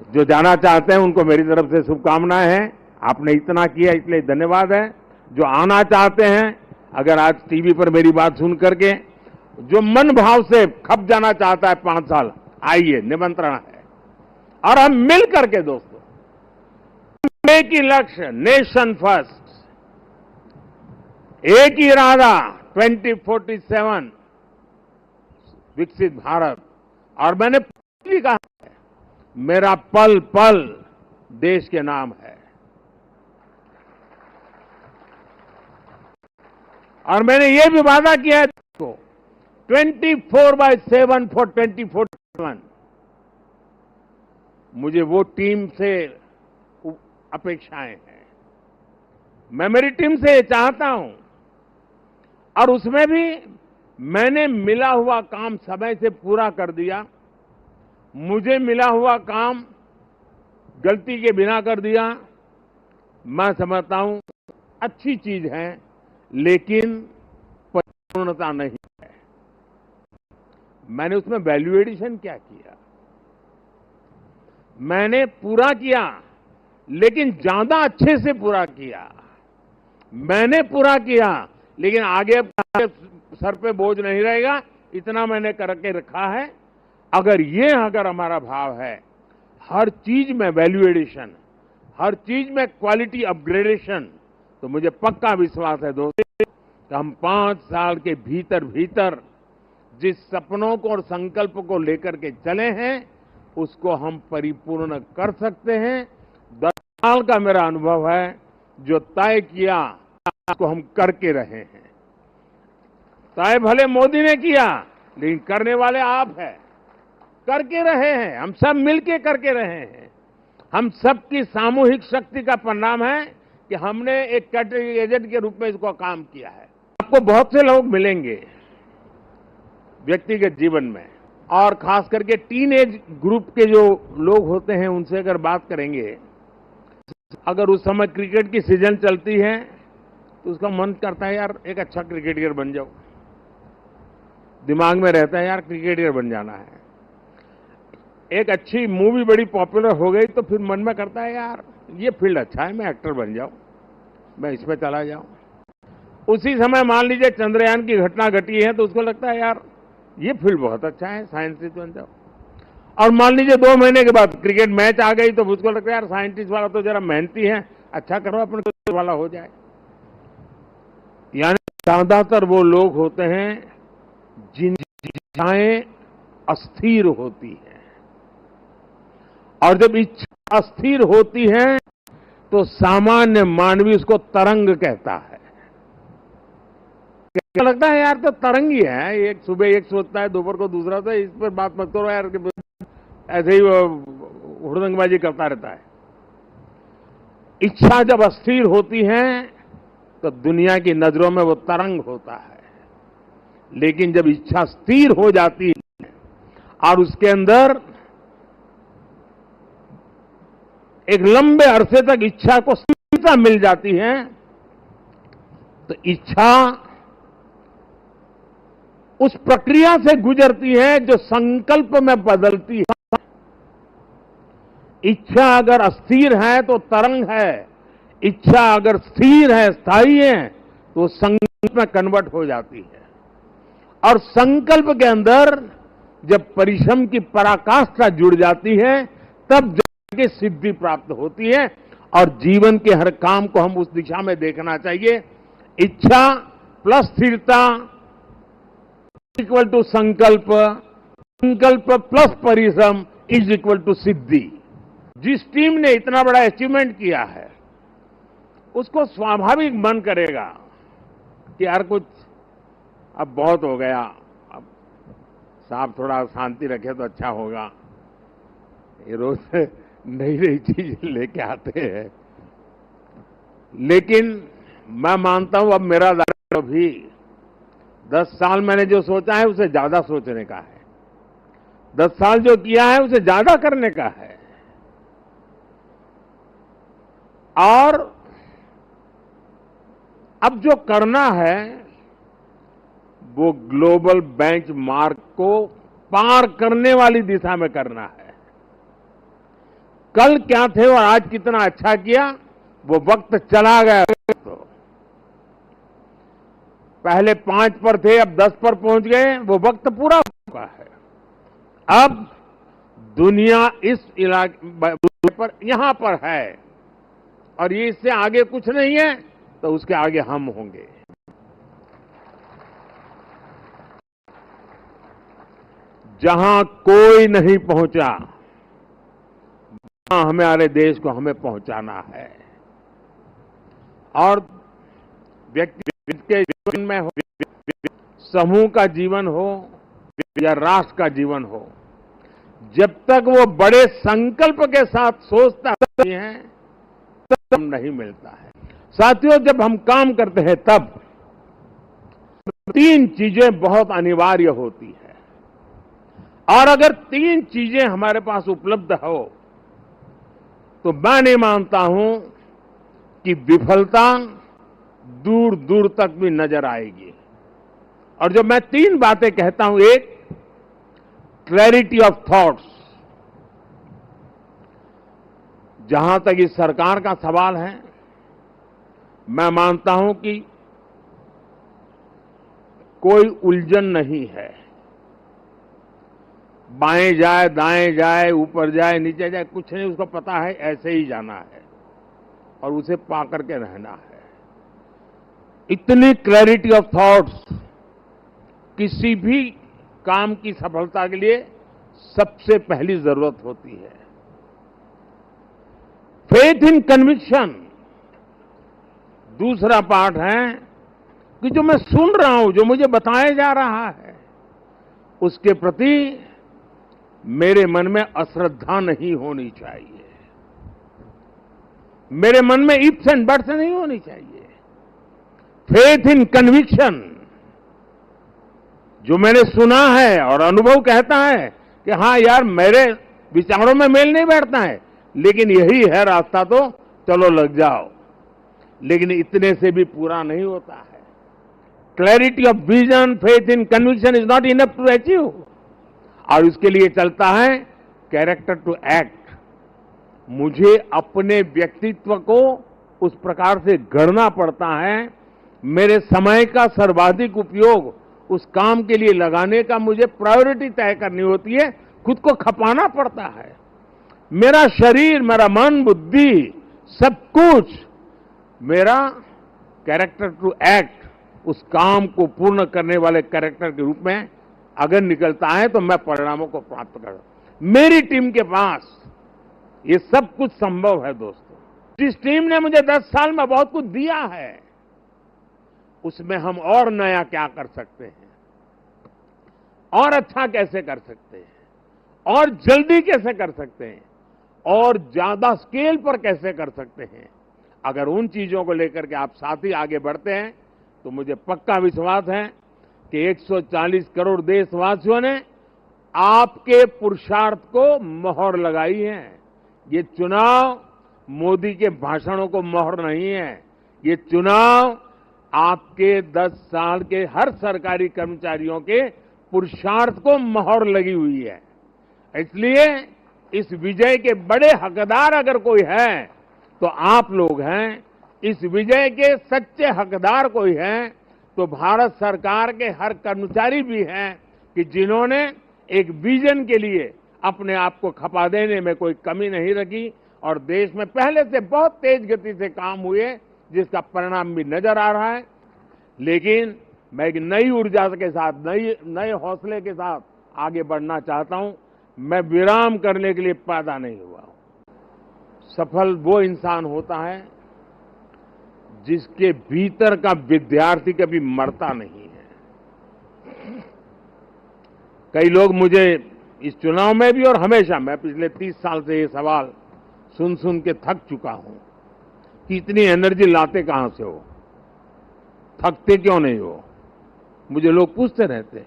जो जाना चाहते हैं उनको मेरी तरफ से शुभकामनाएं हैं। आपने इतना किया इसलिए धन्यवाद है। जो आना चाहते हैं, अगर आज टीवी पर मेरी बात सुन करके जो मन भाव से खप जाना चाहता है 5 साल, आइए, निमंत्रण है। और हम मिल करके दोस्तों, एक ही लक्ष्य, नेशन फर्स्ट, एक ही इरादा, 2047 विकसित भारत। और मैंने भी कहा है, मेरा पल पल देश के नाम है। और मैंने ये भी वादा किया है को 24/7 फॉर 2047। मुझे वो टीम से अपेक्षाएं हैं, मैं मेरी टीम से चाहता हूं। और उसमें भी मैंने मिला हुआ काम समय से पूरा कर दिया, मुझे मिला हुआ काम गलती के बिना कर दिया। मैं समझता हूं अच्छी चीज है, लेकिन परिपूर्णता नहीं है। मैंने उसमें वैल्यू एडिशन क्या किया? मैंने पूरा किया, लेकिन ज्यादा अच्छे से पूरा किया। मैंने पूरा किया, लेकिन आगे सर पे बोझ नहीं रहेगा, इतना मैंने करके रखा है। अगर हमारा भाव है, हर चीज में वैल्यू एडिशन, हर चीज में क्वालिटी अपग्रेडेशन, तो मुझे पक्का विश्वास है दोस्तों कि हम 5 साल के भीतर भीतर जिस सपनों को और संकल्प को लेकर के चले हैं, उसको हम परिपूर्ण कर सकते हैं। 10 साल का मेरा अनुभव है, जो तय किया उसको हम करके रहे हैं। तय भले मोदी ने किया, लेकिन करने वाले आप हैं, करके रहे हैं। हम सब मिलके करके रहे हैं। हम सबकी सामूहिक शक्ति का परिणाम है कि हमने एक कैटेगरी एजेंट के रूप में इसको काम किया है। आपको बहुत से लोग मिलेंगे व्यक्तिगत जीवन में, और खास करके टीनेज ग्रुप के जो लोग होते हैं उनसे अगर बात करेंगे, अगर उस समय क्रिकेट की सीजन चलती है तो उसका मन करता है यार एक अच्छा क्रिकेटर बन जाओ, दिमाग में रहता है यार क्रिकेटर बन जाना है। एक अच्छी मूवी बड़ी पॉपुलर हो गई तो फिर मन में करता है यार ये फील्ड अच्छा है, मैं एक्टर बन जाऊं, मैं इसमें चला जाऊं। उसी समय मान लीजिए चंद्रयान की घटना घटी है तो उसको लगता है यार ये फील्ड बहुत अच्छा है, साइंटिस्ट बन जाओ। और मान लीजिए 2 महीने के बाद क्रिकेट मैच आ गई तो उसको लगता है यार साइंटिस्ट वाला तो जरा मेहनती है, अच्छा करो अपने वाला हो जाए। यानी ज्यादातर वो लोग होते हैं जिनकी इच्छाएं अस्थिर होती है, और जब इच्छा अस्थिर होती है तो सामान्य मानवी उसको तरंग कहता है। क्या लगता है यार तो तरंग ही है, एक सुबह एक सोचता है, दोपहर को दूसरा, तो इस पर बात मत करो यार, ऐसे ही वो हुड़दंगबाजी करता रहता है। इच्छा जब अस्थिर होती है तो दुनिया की नजरों में वो तरंग होता है, लेकिन जब इच्छा स्थिर हो जाती है और उसके अंदर एक लंबे अरसे तक इच्छा को स्थिरता मिल जाती है तो इच्छा उस प्रक्रिया से गुजरती है जो संकल्प में बदलती है। इच्छा अगर अस्थिर है तो तरंग है, इच्छा अगर स्थिर है, स्थायी है, तो संकल्प में कन्वर्ट हो जाती है। और संकल्प के अंदर जब परिश्रम की पराकाष्ठा जुड़ जाती है तब जाके सिद्धि प्राप्त होती है। और जीवन के हर काम को हम उस दिशा में देखना चाहिए। इच्छा प्लस स्थिरता इक्वल टू संकल्प, संकल्प प्लस परिश्रम इज इक्वल टू सिद्धि। जिस टीम ने इतना बड़ा अचीवमेंट किया है उसको स्वाभाविक मन करेगा कि यार कुछ अब बहुत हो गया, अब साहब थोड़ा शांति रखे तो अच्छा होगा। ये रोज नई नई चीज लेके आते हैं, लेकिन मैं मानता हूं अब मेरा दायित्व भी 10 साल मैंने जो सोचा है उसे ज्यादा सोचने का है, 10 साल जो किया है उसे ज्यादा करने का है। और अब जो करना है वो ग्लोबल बेंचमार्क को पार करने वाली दिशा में करना है। कल क्या थे और आज कितना अच्छा किया वो वक्त चला गया। तो पहले 5 पर थे, अब 10 पर पहुंच गए, वो वक्त पूरा हो चुका है। अब दुनिया इस इलाके पर यहां पर है और ये इससे आगे कुछ नहीं है, तो उसके आगे हम होंगे। जहां कोई नहीं पहुंचा वहां हमारे देश को हमें पहुंचाना है। और व्यक्ति के जीवन में हो, समूह का जीवन हो या राष्ट्र का जीवन हो, जब तक वो बड़े संकल्प के साथ सोचता है तब नहीं मिलता है। साथियों, जब हम काम करते हैं तब 3 चीजें बहुत अनिवार्य होती है, और अगर 3 चीजें हमारे पास उपलब्ध हो तो मैं नहीं मानता हूं कि विफलता दूर दूर तक भी नजर आएगी। और जब मैं 3 बातें कहता हूं, एक क्लैरिटी ऑफ थॉट्स, जहां तक इस सरकार का सवाल है, मैं मानता हूं कि कोई उलझन नहीं है। बाएं जाए, दाएं जाए, ऊपर जाए, नीचे जाए, कुछ नहीं, उसको पता है ऐसे ही जाना है और उसे पा करके रहना है। इतनी क्लैरिटी ऑफ थॉट्स किसी भी काम की सफलता के लिए सबसे पहली जरूरत होती है। फेथ इन कन्विक्शन दूसरा पार्ट है कि जो मैं सुन रहा हूं, जो मुझे बताया जा रहा है, उसके प्रति मेरे मन में अश्रद्धा नहीं होनी चाहिए, मेरे मन में इफ्स एंड बट्स नहीं होनी चाहिए। फेथ इन कन्विक्शन, जो मैंने सुना है और अनुभव कहता है कि हाँ यार मेरे विचारों में मेल नहीं बैठता है, लेकिन यही है रास्ता तो चलो लग जाओ। लेकिन इतने से भी पूरा नहीं होता है। Clarity of vision, faith in conviction is not enough to achieve. और उसके लिए चलता है कैरेक्टर टू एक्ट। मुझे अपने व्यक्तित्व को उस प्रकार से गढ़ना पड़ता है, मेरे समय का सर्वाधिक उपयोग उस काम के लिए लगाने का मुझे प्रायोरिटी तय करनी होती है, खुद को खपाना पड़ता है। मेरा शरीर, मेरा मन, बुद्धि, सब कुछ मेरा कैरेक्टर टू एक्ट, उस काम को पूर्ण करने वाले कैरेक्टर के रूप में अगर निकलता है तो मैं परिणामों को प्राप्त कर। मेरी टीम के पास ये सब कुछ संभव है दोस्तों। जिस टीम ने मुझे 10 साल में बहुत कुछ दिया है, उसमें हम और नया क्या कर सकते हैं, और अच्छा कैसे कर सकते हैं, और जल्दी कैसे कर सकते हैं, और ज्यादा स्केल पर कैसे कर सकते हैं। अगर उन चीजों को लेकर के आप साथ ही आगे बढ़ते हैं तो मुझे पक्का विश्वास है कि 140 करोड़ देशवासियों ने आपके पुरुषार्थ को मोहर लगाई है। ये चुनाव मोदी के भाषणों को मोहर नहीं है, ये चुनाव आपके 10 साल के हर सरकारी कर्मचारियों के पुरुषार्थ को मोहर लगी हुई है। इसलिए इस विजय के बड़े हकदार अगर कोई है तो आप लोग हैं। इस विजय के सच्चे हकदार कोई है तो भारत सरकार के हर कर्मचारी भी हैं कि जिन्होंने एक विजन के लिए अपने आप को खपा देने में कोई कमी नहीं रखी, और देश में पहले से बहुत तेज गति से काम हुए जिसका परिणाम भी नजर आ रहा है। लेकिन मैं एक नई ऊर्जा के साथ, नए हौसले के साथ आगे बढ़ना चाहता हूं। मैं विराम करने के लिए पैदा नहीं हुआ हूं। सफल वो इंसान होता है जिसके भीतर का विद्यार्थी कभी मरता नहीं है। कई लोग मुझे इस चुनाव में भी और हमेशा, मैं पिछले 30 साल से ये सवाल सुन सुन के थक चुका हूं कि इतनी एनर्जी लाते कहां से हो, थकते क्यों नहीं हो, मुझे लोग पूछते रहते।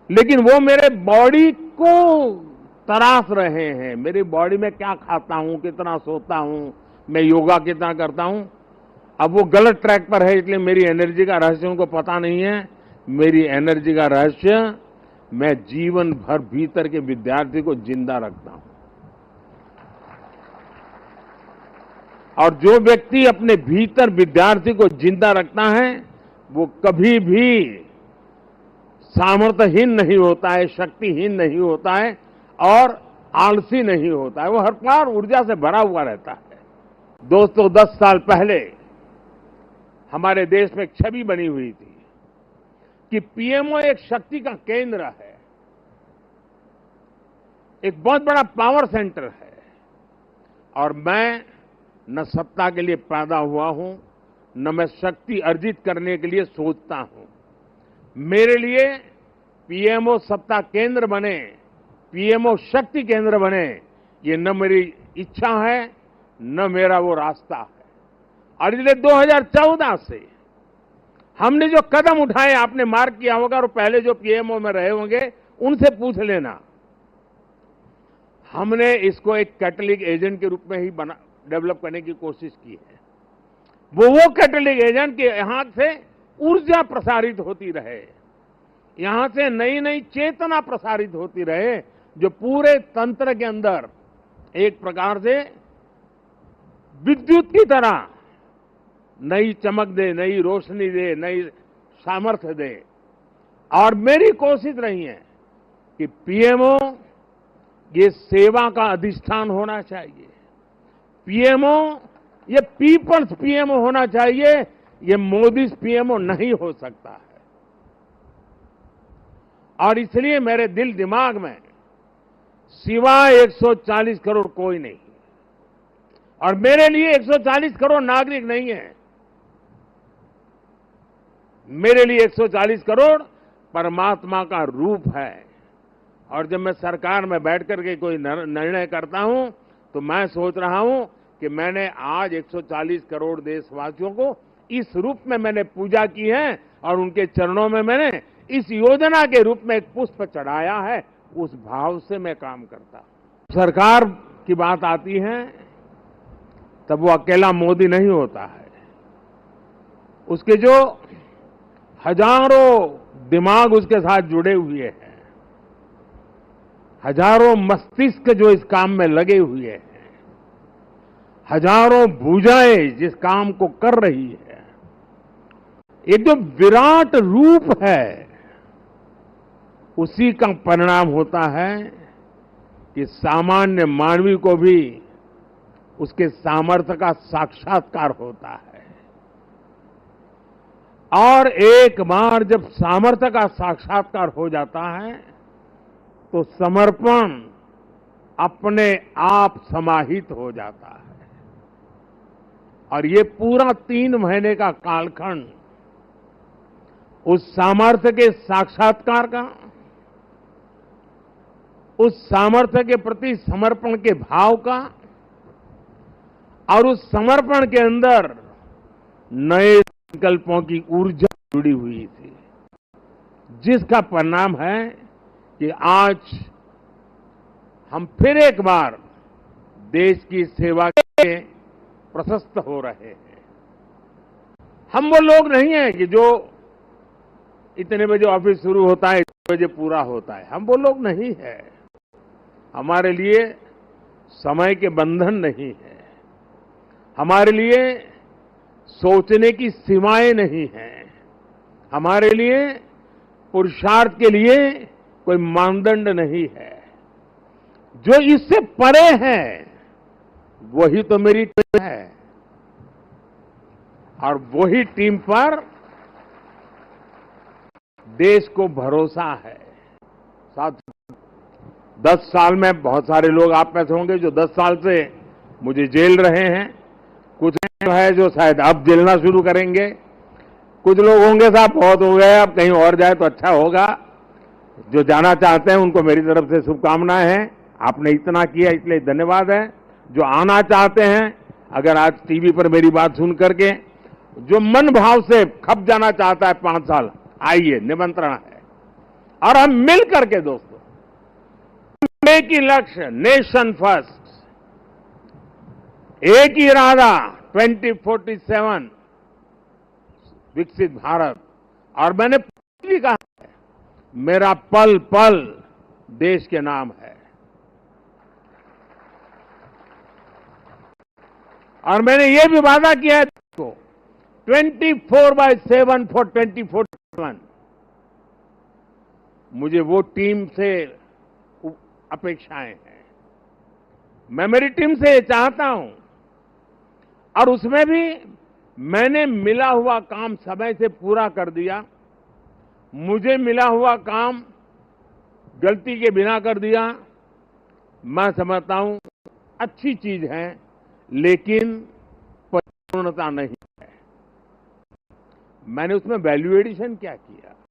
लेकिन वो मेरे बॉडी को तराश रहे हैं, मेरी बॉडी में क्या खाता हूं, कितना सोता हूं, मैं योगा कितना करता हूं। अब वो गलत ट्रैक पर है, इसलिए मेरी एनर्जी का रहस्य उनको पता नहीं है। मेरी एनर्जी का रहस्य, मैं जीवन भर भीतर के विद्यार्थी को जिंदा रखता हूं। और जो व्यक्ति अपने भीतर विद्यार्थी को जिंदा रखता है वो कभी भी सामर्थ्यहीन नहीं होता है, शक्तिहीन नहीं होता है और आलसी नहीं होता है। वो हर बार ऊर्जा से भरा हुआ रहता है। दोस्तों, 10 साल पहले हमारे देश में एक छवि बनी हुई थी कि पीएमओ एक शक्ति का केंद्र है, एक बहुत बड़ा पावर सेंटर है। और मैं न सत्ता के लिए पैदा हुआ हूं, न मैं शक्ति अर्जित करने के लिए सोचता हूं। मेरे लिए पीएमओ सत्ता केंद्र बने, पीएमओ शक्ति केंद्र बने, ये न मेरी इच्छा है न मेरा वो रास्ता है। और इसलिए 2014 से हमने जो कदम उठाए, आपने मार्क किया होगा, और पहले जो पीएमओ में रहे होंगे उनसे पूछ लेना, हमने इसको एक कैटलिक एजेंट के रूप में ही डेवलप करने की कोशिश की है। वो कैटलिक एजेंट के यहां से ऊर्जा प्रसारित होती रहे, यहां से नई नई चेतना प्रसारित होती रहे, जो पूरे तंत्र के अंदर एक प्रकार से विद्युत की तरह नई चमक दे, नई रोशनी दे, नई सामर्थ्य दे। और मेरी कोशिश रही है कि पीएमओ ये सेवा का अधिष्ठान होना चाहिए, पीएमओ ये पीपल्स पीएमओ होना चाहिए, ये मोदी पीएमओ नहीं हो सकता है। और इसलिए मेरे दिल दिमाग में सिवाय 140 करोड़ कोई नहीं, और मेरे लिए 140 करोड़ नागरिक नहीं है, मेरे लिए 140 करोड़ परमात्मा का रूप है। और जब मैं सरकार में बैठ करके कोई निर्णय करता हूं तो मैं सोच रहा हूं कि मैंने आज 140 करोड़ देशवासियों को इस रूप में मैंने पूजा की है और उनके चरणों में मैंने इस योजना के रूप में एक पुष्प चढ़ाया है, उस भाव से मैं काम करता हूं। सरकार की बात आती है तब वो अकेला मोदी नहीं होता है, उसके जो हजारों दिमाग उसके साथ जुड़े हुए हैं, हजारों मस्तिष्क जो इस काम में लगे हुए हैं, हजारों भुजाएं जिस काम को कर रही है, एक जो विराट रूप है, उसी का परिणाम होता है कि सामान्य मानवी को भी उसके सामर्थ्य का साक्षात्कार होता है। और एक बार जब सामर्थ्य का साक्षात्कार हो जाता है तो समर्पण अपने आप समाहित हो जाता है। और ये पूरा 3 महीने का कालखंड उस सामर्थ्य के साक्षात्कार का, उस सामर्थ्य के प्रति समर्पण के भाव का, और उस समर्पण के अंदर नए संकल्पों की ऊर्जा जुड़ी हुई थी, जिसका परिणाम है कि आज हम फिर एक बार देश की सेवा के प्रशस्त हो रहे हैं। हम वो लोग नहीं हैं कि जो इतने बजे ऑफिस शुरू होता है, इतने बजे पूरा होता है, हम वो लोग नहीं है। हमारे लिए समय के बंधन नहीं है, हमारे लिए सोचने की सीमाएं नहीं हैं, हमारे लिए पुरुषार्थ के लिए कोई मानदंड नहीं है। जो इससे परे है वही तो मेरी टीम है, और वही टीम पर देश को भरोसा है। साथ 10 साल में बहुत सारे लोग आप में से होंगे जो 10 साल से मुझे जेल रहे हैं, कुछ है जो शायद अब जेलना शुरू करेंगे, कुछ लोग होंगे साहब बहुत हो गए, अब कहीं और जाए तो अच्छा होगा। जो जाना चाहते हैं उनको मेरी तरफ से शुभकामनाएं हैं। आपने इतना किया इसलिए धन्यवाद है। जो आना चाहते हैं, अगर आज टीवी पर मेरी बात सुन करके जो मन भाव से खप जाना चाहता है 5 साल, आइए, निमंत्रण है। और हम मिल करके दोस्तों, एक ही लक्ष्य, नेशन फर्स्ट, एक ही इरादा 2047 विकसित भारत। और मैंने भी कहा है, मेरा पल पल देश के नाम है। और मैंने ये भी वादा किया है को 24/7 फॉर 2047। मुझे वो टीम से अपेक्षाएं हैं, मैं मेरी टीम से ये चाहता हूं। और उसमें भी मैंने मिला हुआ काम समय से पूरा कर दिया, मुझे मिला हुआ काम गलती के बिना कर दिया। मैं समझता हूं अच्छी चीज है, लेकिन परिपूर्णता नहीं है। मैंने उसमें वैल्यू एडिशन क्या किया?